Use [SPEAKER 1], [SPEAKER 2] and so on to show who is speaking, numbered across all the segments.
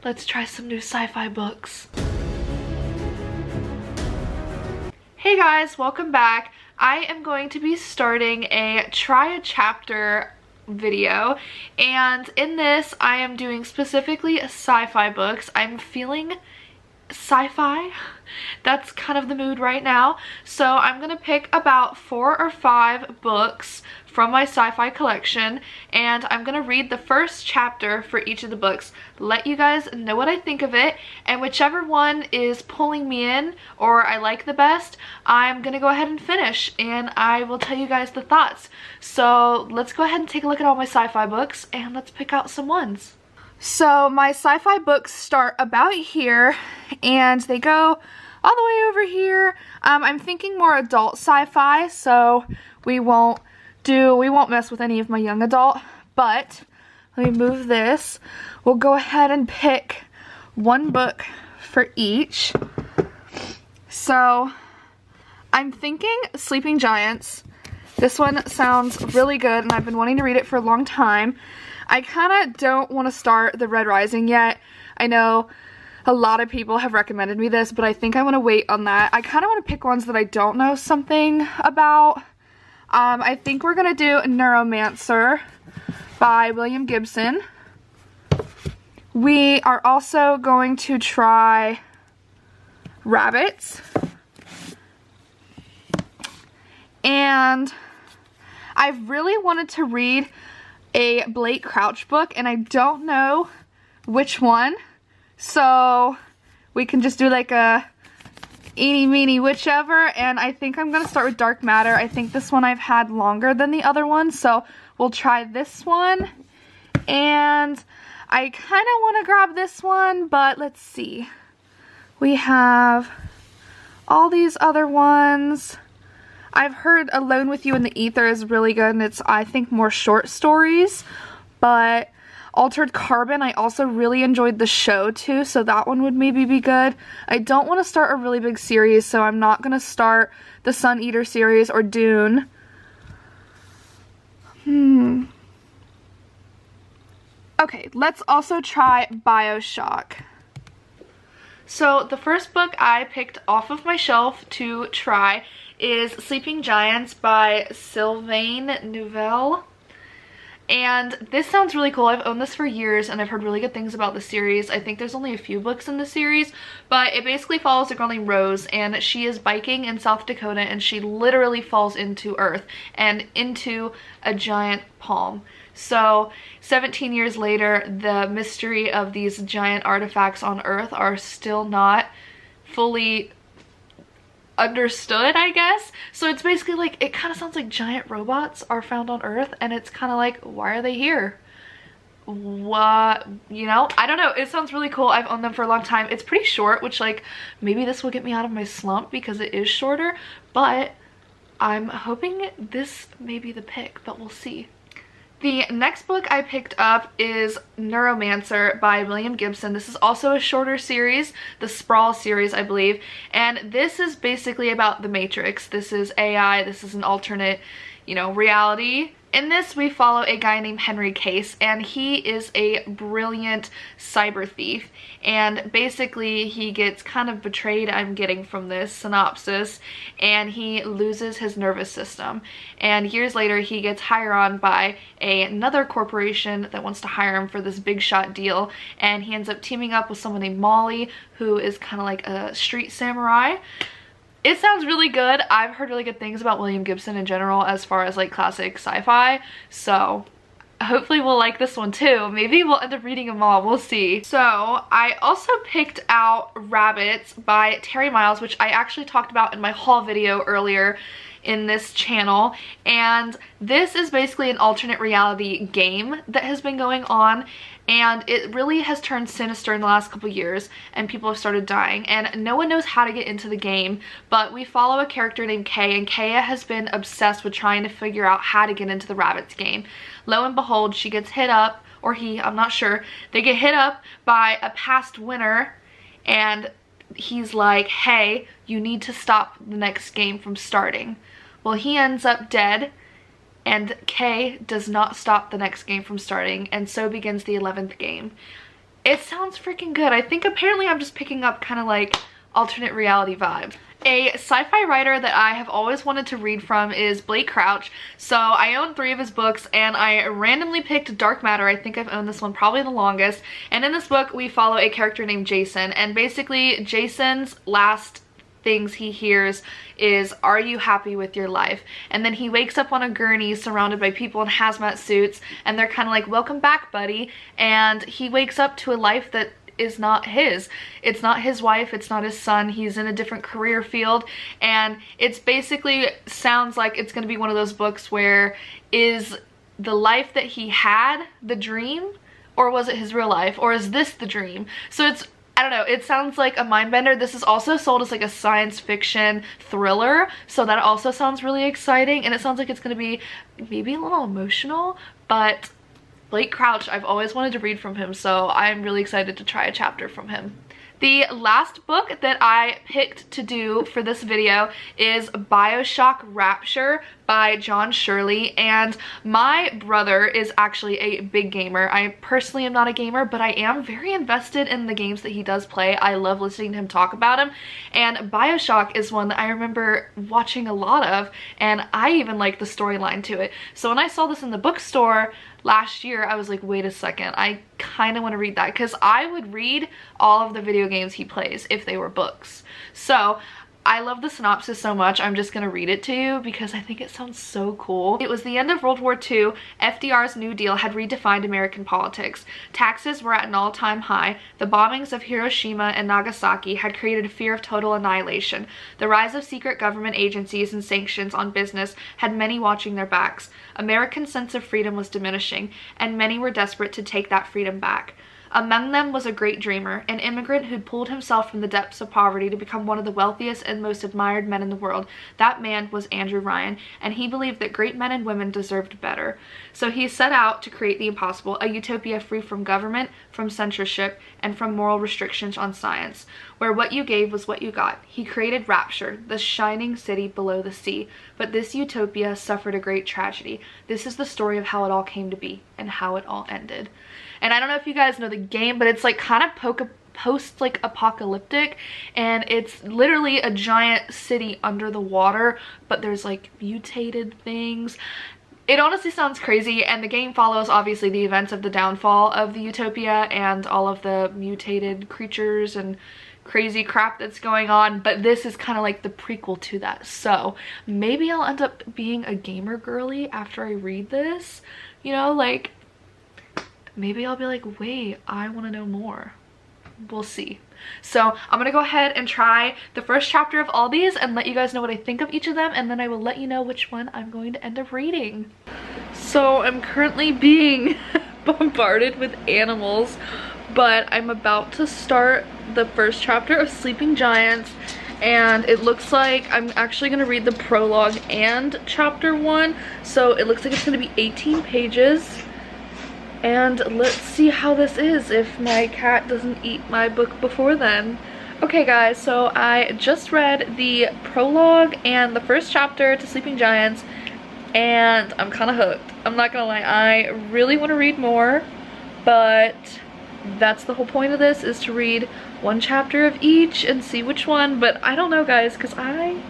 [SPEAKER 1] let's try some new sci-fi books. Hey guys, welcome back. I am going to be starting a try a chapter video, and in this I am doing specifically sci-fi books. I'm feeling sci-fi. That's kind of the mood right now. So I'm gonna pick about 4 or 5 books from my sci-fi collection, and I'm gonna read the first chapter for each of the books, let you guys know what I think of it, and whichever one is pulling me in or I like the best, I'm gonna go ahead and finish, and I will tell you guys the thoughts. So let's go ahead and take a look at all my sci-fi books, and let's pick out some ones. So my sci-fi books start about here, and they go all the way over here. I'm thinking more adult sci-fi, so we won't mess with any of my young adult, but let me move this. We'll go ahead and pick one book for each. So I'm thinking Sleeping Giants. This one sounds really good, and I've been wanting to read it for a long time. I kind of don't want to start The Red Rising yet. I know a lot of people have recommended me this, but I think I want to wait on that. I kind of want to pick ones that I don't know something about. I think we're going to do Neuromancer by William Gibson. We are also going to try Rabbits. And I've really wanted to read a Blake Crouch book, and I don't know which one. So we can just do like a eeny, meeny, whichever, and I think I'm going to start with Dark Matter. I think this one I've had longer than the other one, so we'll try this one. And I kind of want to grab this one, but let's see. We have all these other ones. I've heard Alone with You in the Ether is really good, and it's, I think, more short stories, but Altered Carbon, I also really enjoyed the show too, so that one would maybe be good. I don't want to start a really big series, so I'm not going to start the Sun Eater series or Dune. Okay, let's also try Bioshock. So the first book I picked off of my shelf to try is Sleeping Giants by Sylvain Neuvel. And this sounds really cool. I've owned this for years, and I've heard really good things about the series. I think there's only a few books in the series, but it basically follows a girl named Rose, and she is biking in South Dakota, and she literally falls into Earth and into a giant palm. So 17 years later, the mystery of these giant artifacts on Earth are still not fully understood, I guess. So it's basically like, it kind of sounds like giant robots are found on Earth, and it's kind of like, why are they here? What, you know? I don't know. It sounds really cool. I've owned them for a long time. It's pretty short, which, like, maybe this will get me out of my slump because it is shorter, but I'm hoping this may be the pick, but we'll see. The next book I picked up is Neuromancer by William Gibson. This is also a shorter series, the Sprawl series, I believe, and this is basically about the Matrix. This is AI, this is an alternate, you know, reality. In this, we follow a guy named Henry Case, and he is a brilliant cyber thief, and basically he gets kind of betrayed, I'm getting from this synopsis, and he loses his nervous system, and years later he gets hired on by another corporation that wants to hire him for this big shot deal, and he ends up teaming up with someone named Molly, who is kind of like a street samurai. It sounds really good. I've heard really good things about William Gibson in general as far as like classic sci-fi, so hopefully we'll like this one too. Maybe we'll end up reading them all, we'll see. So I also picked out Rabbits by Terry Miles, which I actually talked about in my haul video earlier in this channel, and this is basically an alternate reality game that has been going on, and it really has turned sinister in the last couple years, and people have started dying, and no one knows how to get into the game, but we follow a character named Kay, and Kay has been obsessed with trying to figure out how to get into the Rabbits game. Lo and behold, she gets hit up, or he, I'm not sure, they get hit up by a past winner, and he's like, hey, you need to stop the next game from starting. Well, he ends up dead, and Kay does not stop the next game from starting, and so begins the 11th game. It sounds freaking good. I think apparently I'm just picking up kind of like alternate reality vibes. A sci-fi writer that I have always wanted to read from is Blake Crouch. So I own 3 of his books and I randomly picked Dark Matter. I think I've owned this one probably the longest. And in this book we follow a character named Jason, and basically Jason's last things he hears is, "Are you happy with your life?" And then he wakes up on a gurney surrounded by people in hazmat suits and they're kind of like, "Welcome back, buddy." And he wakes up to a life that is not his. It's not his wife, it's not his son, he's in a different career field, and it's basically sounds like it's going to be one of those books where, is the life that he had the dream, or was it his real life, or is this the dream? So it's, I don't know, it sounds like a mind bender. This is also sold as like a science fiction thriller, so that also sounds really exciting, and it sounds like it's going to be maybe a little emotional, but Blake Crouch, I've always wanted to read from him, so I'm really excited to try a chapter from him. The last book that I picked to do for this video is Bioshock Rapture by Shirley, and my brother is actually a big gamer. I personally am not a gamer, but I am very invested in the games that he does play. I love listening to him talk about him, and Bioshock is one that I remember watching a lot of, and I even like the storyline to it. So when I saw this in the bookstore last year, I was like, wait a second, I kind of want to read that, because I would read all of the video games he plays if they were books. So I love the synopsis so much, I'm just gonna read it to you because I think it sounds so cool. It was the end of World War II. FDR's New Deal had redefined American politics. Taxes were at an all-time high. The bombings of Hiroshima and Nagasaki had created a fear of total annihilation. The rise of secret government agencies and sanctions on business had many watching their backs. Americans' sense of freedom was diminishing, and many were desperate to take that freedom back. Among them was a great dreamer, an immigrant who'd pulled himself from the depths of poverty to become one of the wealthiest and most admired men in the world. That man was Andrew Ryan, and he believed that great men and women deserved better. So he set out to create the impossible, a utopia free from government, from censorship, and from moral restrictions on science, where what you gave was what you got. He created Rapture, the shining city below the sea. But this utopia suffered a great tragedy. This is the story of how it all came to be, and how it all ended. And I don't know if you guys know the game, but it's like kind of post like apocalyptic, and it's literally a giant city under the water, but there's like mutated things. It honestly sounds crazy, and the game follows obviously the events of the downfall of the utopia and all of the mutated creatures and crazy crap that's going on, but this is kind of like the prequel to that. So maybe I'll end up being a gamer girly after I read this, you know, like maybe I'll be like, wait, I want to know more. We'll see. So I'm gonna go ahead and try the first chapter of all these and let you guys know what I think of each of them, and then I will let you know which one I'm going to end up reading. So I'm currently being bombarded with animals, but I'm about to start the first chapter of Sleeping Giants, and it looks like I'm actually going to read the prologue and chapter 1, so it looks like it's going to be 18 pages, and let's see how this is if my cat doesn't eat my book before then. Okay guys, so I just read the prologue and the first chapter to Sleeping Giants, and I'm kind of hooked. I'm not gonna lie, I really want to read more, but that's the whole point of this, is to read one chapter of each and see which one. But I don't know guys, because I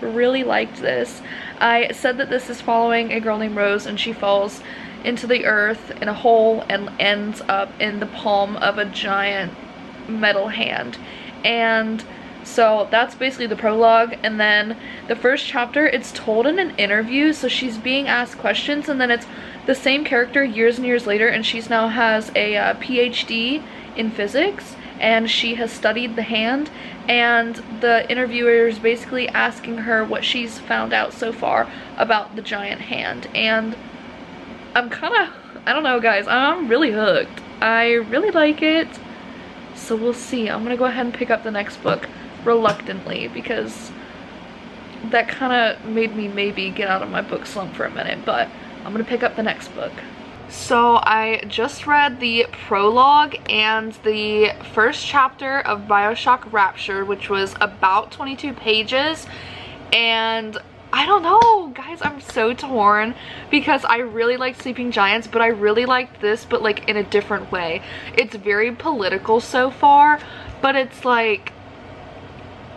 [SPEAKER 1] really liked this. I said that this is following a girl named Rose, and she falls into the earth in a hole and ends up in the palm of a giant metal hand. And so that's basically the prologue, and then the first chapter, it's told in an interview, so she's being asked questions, and then it's the same character years and years later, and she's now has a PhD in physics, and she has studied the hand, and the interviewer is basically asking her what she's found out so far about the giant hand. And I'm kind of, I don't know guys, I'm really hooked. I really like it, so we'll see. I'm gonna go ahead and pick up the next book reluctantly, because that kind of made me maybe get out of my book slump for a minute, but I'm gonna pick up the next book. So I just read the prologue and the first chapter of Bioshock Rapture, which was about 22 pages, and I don't know, guys, I'm so torn because I really like Sleeping Giants, but I really liked this, but like in a different way. It's very political so far, but it's like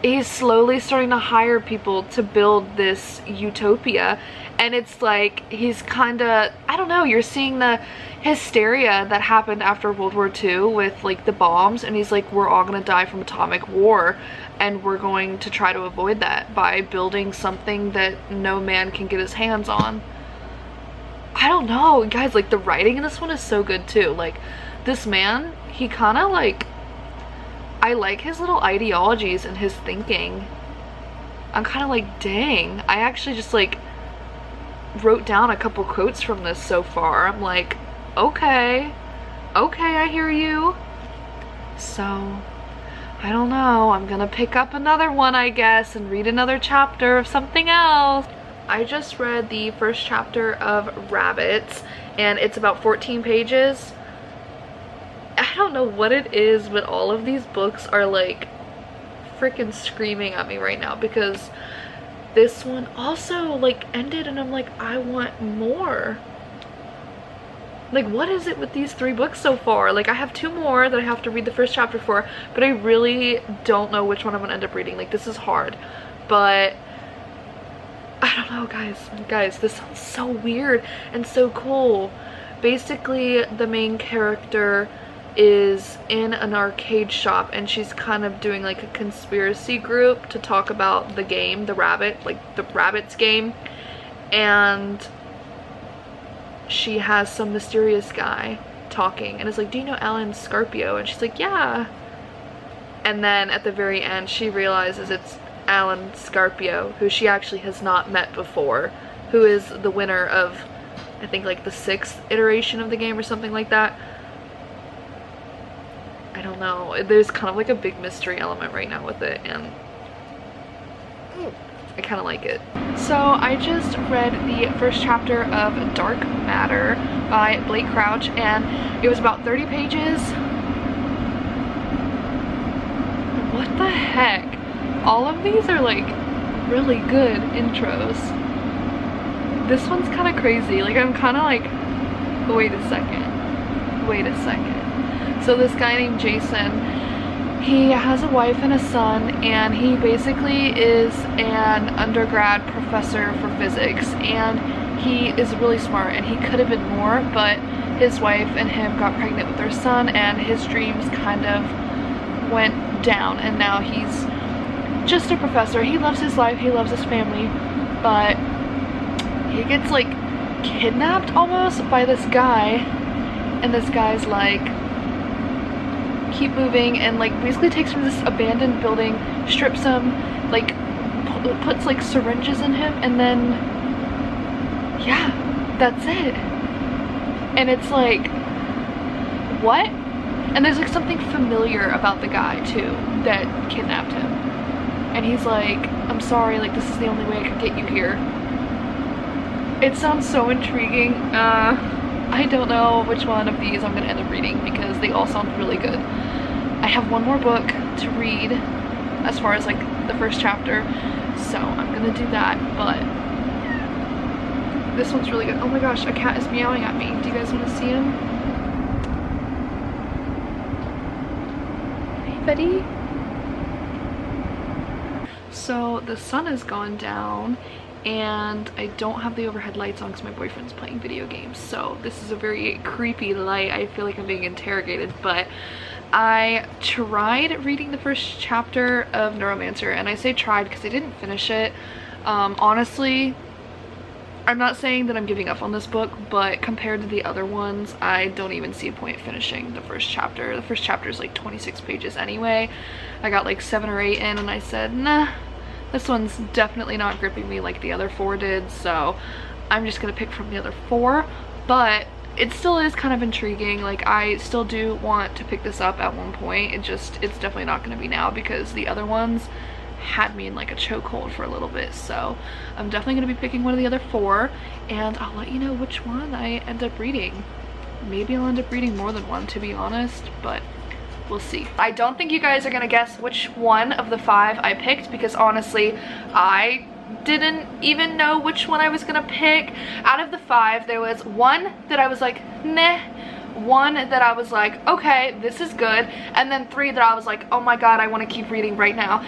[SPEAKER 1] he's slowly starting to hire people to build this utopia, and it's like he's kind of, I don't know, you're seeing the hysteria that happened after World War II with like the bombs, and he's like, we're all gonna die from atomic war, and we're going to try to avoid that by building something that no man can get his hands on. I don't know, guys, like the writing in this one is so good too. Like this man, he kind of like, I like his little ideologies and his thinking. I'm kind of like, dang, I actually just like wrote down a couple quotes from this so far. I'm like, okay, I hear you. So I don't know, I'm gonna pick up another one, I guess, and read another chapter of something else. I just read the first chapter of Rabbits, and it's about 14 pages. I don't know what it is, but all of these books are like freaking screaming at me right now, because this one also like ended and I'm like, I want more. Like, what is it with these 3 books so far? Like, I have 2 more that I have to read the first chapter for, but I really don't know which one I'm gonna end up reading. Like, this is hard, but I don't know, guys, this sounds so weird and so cool. Basically, the main character is in an arcade shop, and she's kind of doing like a conspiracy group to talk about the game, the Rabbits game, and she has some mysterious guy talking and is like, do you know Alan Scarpio? And she's like, yeah. And then at the very end she realizes it's Alan Scarpio, who she actually has not met before, who is the winner of, I think, like the 6th iteration of the game or something like that. I don't know, there's kind of like a big mystery element right now with it, and I kind of like it. So I just read the first chapter of Dark Matter by Blake Crouch, and it was about 30 pages. What the heck? All of these are like really good intros. This one's kind of crazy. Like, I'm kind of like, wait a second. So this guy named Jason, he has a wife and a son, and he basically is an undergrad professor for physics, and he is really smart, and he could have been more, but his wife and him got pregnant with their son, and his dreams kind of went down, and now he's just a professor. He loves his life, he loves his family, but he gets like kidnapped almost by this guy, and this guy's like, keep moving, and like basically takes him to this abandoned building, strips him, like puts like syringes in him, and then yeah, that's it. And it's like, what? And there's like something familiar about the guy too that kidnapped him, and he's like, I'm sorry, like this is the only way I could get you here. It sounds so intriguing. I don't know which one of these I'm gonna end up reading because they all sound really good. I have one more book to read as far as like the first chapter, so I'm gonna do that, but this one's really good. Oh my gosh, a cat is meowing at me. Do you guys want to see him? Hey buddy. So the sun has gone down, and I don't have the overhead lights on because my boyfriend's playing video games, so this is a very creepy light. I feel like I'm being interrogated, but I tried reading the first chapter of Neuromancer, and I say tried because I didn't finish it. Honestly, I'm not saying that I'm giving up on this book, but compared to the other ones, I don't even see a point finishing the first chapter. The first chapter is like 26 pages anyway. I got like 7 or 8 in, and I said, nah, this one's definitely not gripping me like the other 4 did, so I'm just gonna pick from the other 4, but it still is kind of intriguing. Like, I still do want to pick this up at one point. It's definitely not gonna be now because the other ones had me in like a chokehold for a little bit, so I'm definitely gonna be picking one of the other 4, and I'll let you know which one I end up reading. Maybe I'll end up reading more than one, to be honest, but we'll see. I don't think you guys are gonna guess which one of the 5 I picked, because honestly, I didn't even know which one I was gonna pick. Out of the 5, there was one that I was like, meh, one that I was like, okay, this is good, and then 3 that I was like, oh my god, I want to keep reading right now.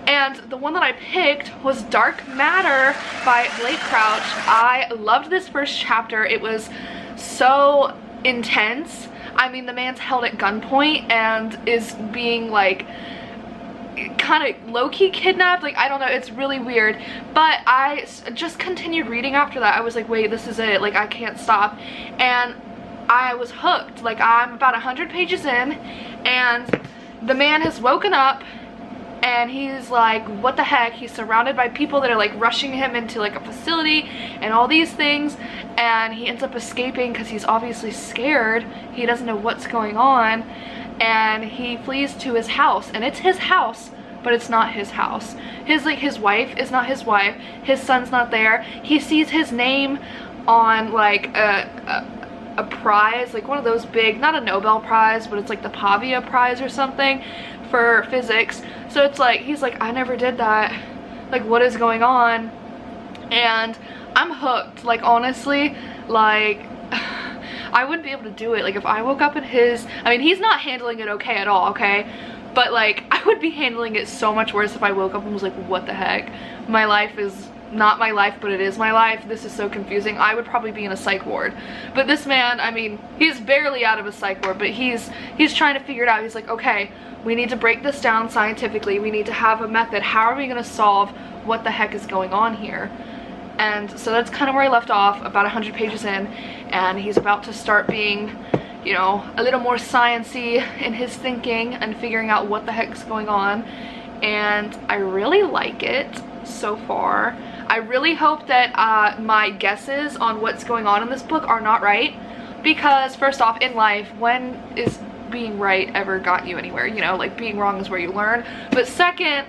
[SPEAKER 1] And the one that I picked was Dark Matter by Blake Crouch. I loved this first chapter. It was so intense. I mean, the man's held at gunpoint and is being like kind of low-key kidnapped. Like, I don't know, it's really weird. But I just continued reading after that. I was like, wait, this is it. Like, I can't stop. And I was hooked. Like, I'm about 100 pages in, and the man has woken up, and he's like, what the heck? He's surrounded by people that are like rushing him into like a facility and all these things, and he ends up escaping because he's obviously scared. He doesn't know what's going on, and he flees to his house, and it's his house, but it's not his house. His wife is not his wife. His son's not there. He sees his name on like a prize, like one of those big, not a Nobel Prize, but it's like the Pavia Prize or something for physics. So it's like, he's like, I never did that. Like, what is going on? And I'm hooked. Like, honestly, like, I wouldn't be able to do it. Like, if I woke up in his, I mean, he's not handling it okay at all, okay? But like, I would be handling it so much worse if I woke up and was like, what the heck? My life is not my life, but it is my life. This is so confusing. I would probably be in a psych ward. But this man, I mean, he's barely out of a psych ward, but he's trying to figure it out. He's like, okay, we need to break this down scientifically. We need to have a method. How are we going to solve what the heck is going on here? And so that's kind of where I left off, about 100 pages in, and he's about to start being, you know, a little more sciencey in his thinking and figuring out what the heck's going on. And I really like it so far. I really hope that my guesses on what's going on in this book are not right, because first off, in life, when is being right ever got you anywhere? You know, like, being wrong is where you learn. But second,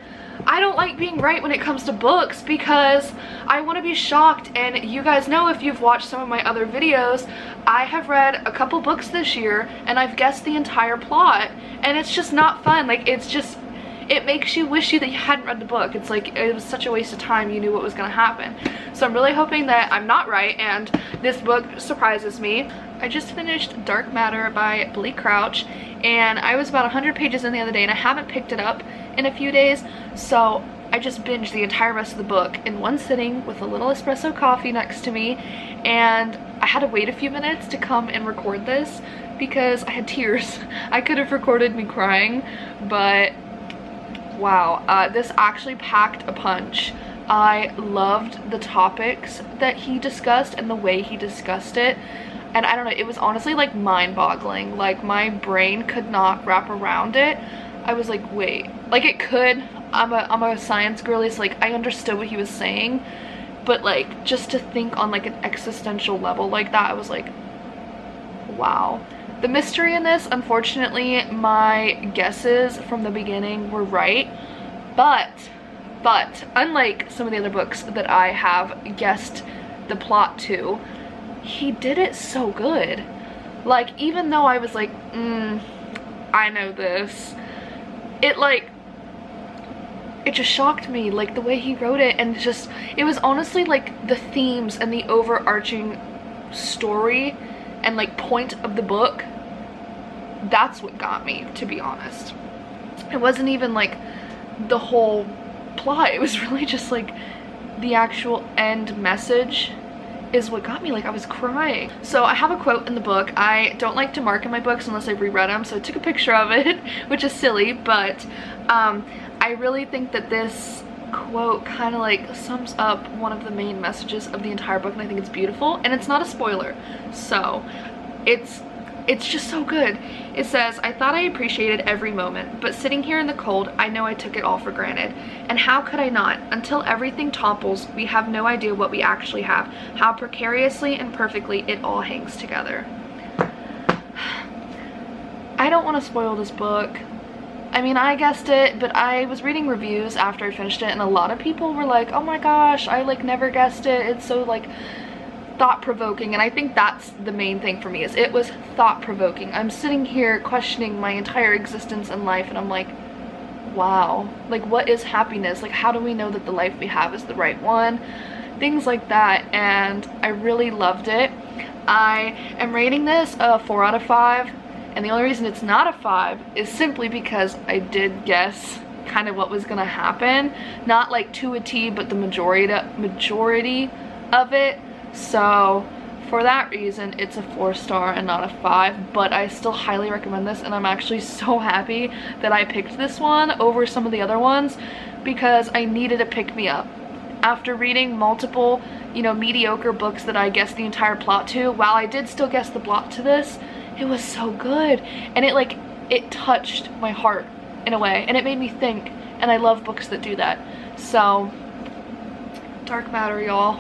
[SPEAKER 1] I don't like being right when it comes to books, because I want to be shocked. And you guys know, if you've watched some of my other videos, I have read a couple books this year and I've guessed the entire plot, and it's just not fun. Like, it's just, it makes you wish that you hadn't read the book. It's like, it was such a waste of time. You knew what was going to happen. So I'm really hoping that I'm not right and this book surprises me. I just finished Dark Matter by Blake Crouch, and I was about 100 pages in the other day, and I haven't picked it up in a few days, so I just binged the entire rest of the book in one sitting with a little espresso coffee next to me. And I had to wait a few minutes to come and record this because I had tears. I could have recorded me crying, but wow, this actually packed a punch. I loved the topics that he discussed and the way he discussed it. And I don't know, it was honestly like mind-boggling. Like, my brain could not wrap around it. I was like, wait, like, it could. I'm a science girly, so like, I understood what he was saying, but like, just to think on like an existential level like that, I was like, wow. The mystery in this, unfortunately, my guesses from the beginning were right, but unlike some of the other books that I have guessed the plot to, he did it so good. Like, even though I was like, I know this, it just shocked me, like, the way he wrote it. And just, it was honestly like the themes and the overarching story and like point of the book, that's what got me, to be honest. It wasn't even like the whole plot, it was really just like the actual end message is what got me. Like, I was crying. So I have a quote in the book. I don't like to mark in my books unless I've reread them, so I took a picture of it, which is silly, but I really think that this quote kind of like sums up one of the main messages of the entire book, and I think it's beautiful, and it's not a spoiler, so it's just so good. It says, I thought I appreciated every moment, but sitting here in the cold, I know I took it all for granted. And how could I not? Until everything topples, we have no idea what we actually have, how precariously and perfectly it all hangs together. I don't want to spoil this book. I mean, I guessed it, but I was reading reviews after I finished it, and a lot of people were like, oh my gosh, I like never guessed it. It's so like thought-provoking, and I think that's the main thing for me, is it was thought-provoking. I'm sitting here questioning my entire existence in life, and I'm like, wow, like what is happiness? Like how do we know that the life we have is the right one? Things like that, and I really loved it. I am rating this a 4 out of 5, and the only reason it's not a 5 is simply because I did guess kind of what was gonna happen. Not like to a T, but the majority of it. So for that reason, it's a 4-star and not a 5, but I still highly recommend this, and I'm actually so happy that I picked this one over some of the other ones because I needed a pick-me-up. After reading multiple, you know, mediocre books that I guessed the entire plot to, while I did still guess the plot to this, it was so good, and it touched my heart in a way, and it made me think, and I love books that do that. So, Dark Matter, y'all.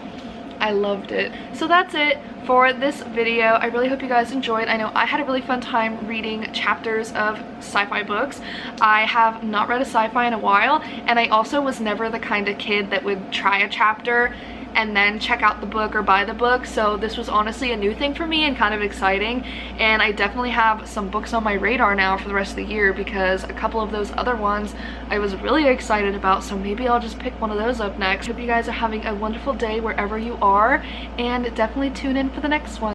[SPEAKER 1] I loved it. So that's it for this video. I really hope you guys enjoyed. I know I had a really fun time reading chapters of sci-fi books. I have not read a sci-fi in a while, and I also was never the kind of kid that would try a chapter and then check out the book or buy the book, so this was honestly a new thing for me and kind of exciting, and I definitely have some books on my radar now for the rest of the year because a couple of those other ones I was really excited about, so maybe I'll just pick one of those up next. Hope you guys are having a wonderful day wherever you are, and definitely tune in for the next one.